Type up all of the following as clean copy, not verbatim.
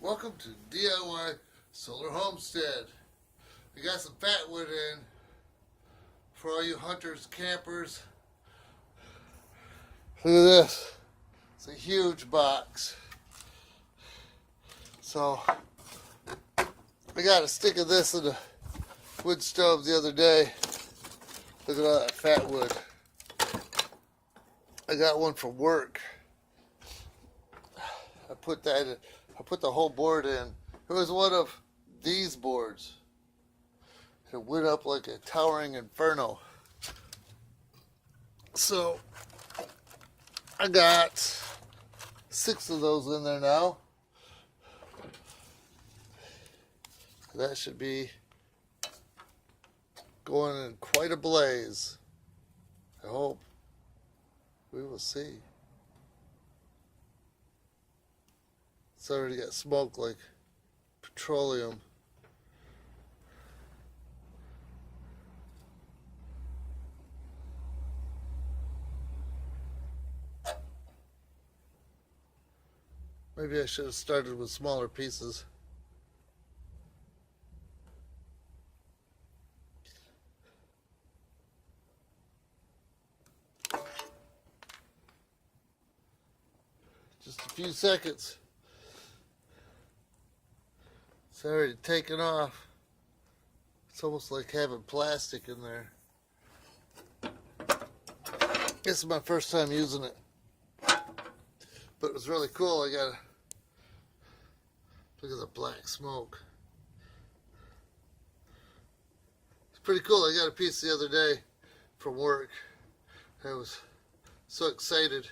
Welcome to DIY Solar Homestead. We got some Fatwood in for all you hunters, campers. Look at this. It's a huge box. So I got a stick of this in the wood stove the other day. Look at all that Fatwood. I got one for work. I put the whole board in. It was one of these boards. It went up like a towering inferno. So I got 6 of those in there now. That should be going in quite a blaze. I hope. We will see. It's already got smoke like petroleum. Maybe I should have started with smaller pieces. Just a few seconds. It's already taken off. It's almost like having plastic in there. This is my first time using it. But it was really cool. Look at the black smoke. It's pretty cool. I got a piece the other day from work. I was so excited.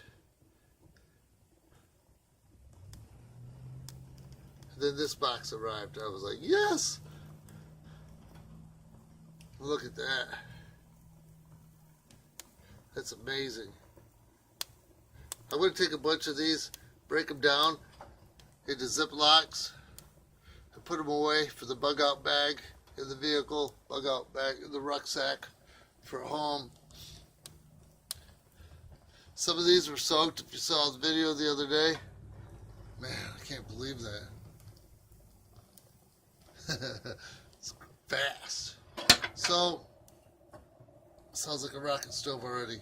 Then this box arrived. I was like, yes! Look at that. That's amazing. I'm going to take a bunch of these, break them down into Ziplocs, and put them away for the bug out bag in the vehicle, bug out bag in the rucksack for home. Some of these were soaked, if you saw the video the other day. Man, I can't believe that. It's fast. So, sounds like a rocket stove already.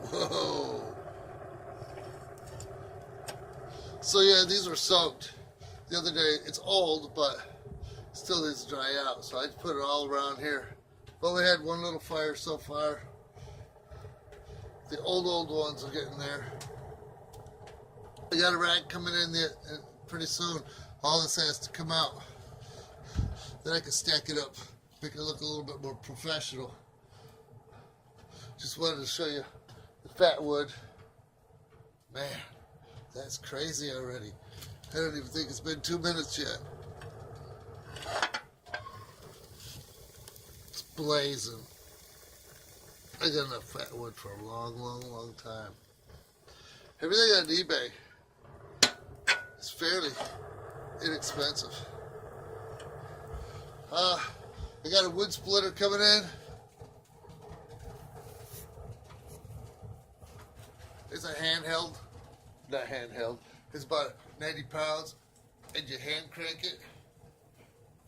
Whoa. So yeah, these were soaked the other day. It's old, but still needs to dry out. So I just put it all around here. But we had one little fire so far. The old ones are getting there. We got a rack coming in pretty soon. All this has to come out. Then I can stack it up, make it look a little bit more professional. Just wanted to show you the Fatwood. Man, that's crazy already. I don't even think it's been 2 minutes yet. It's blazing. I got enough Fatwood for a long time. Everything on eBay is fairly inexpensive. I got a wood splitter coming in. It's a handheld, not handheld. It's about 90 pounds, and you hand crank it,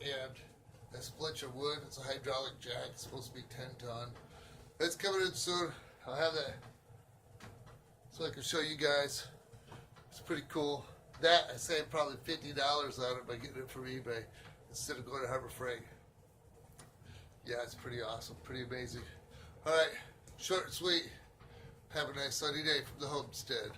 and that splits your wood. It's a hydraulic jack. It's supposed to be 10 ton. It's coming in soon. I'll have that so I can show you guys. It's pretty cool. That, I saved probably $50 on it by getting it from eBay instead of going to Harbor Freight. Yeah, it's pretty awesome, pretty amazing. All right, short and sweet. Have a nice sunny day from the Homestead.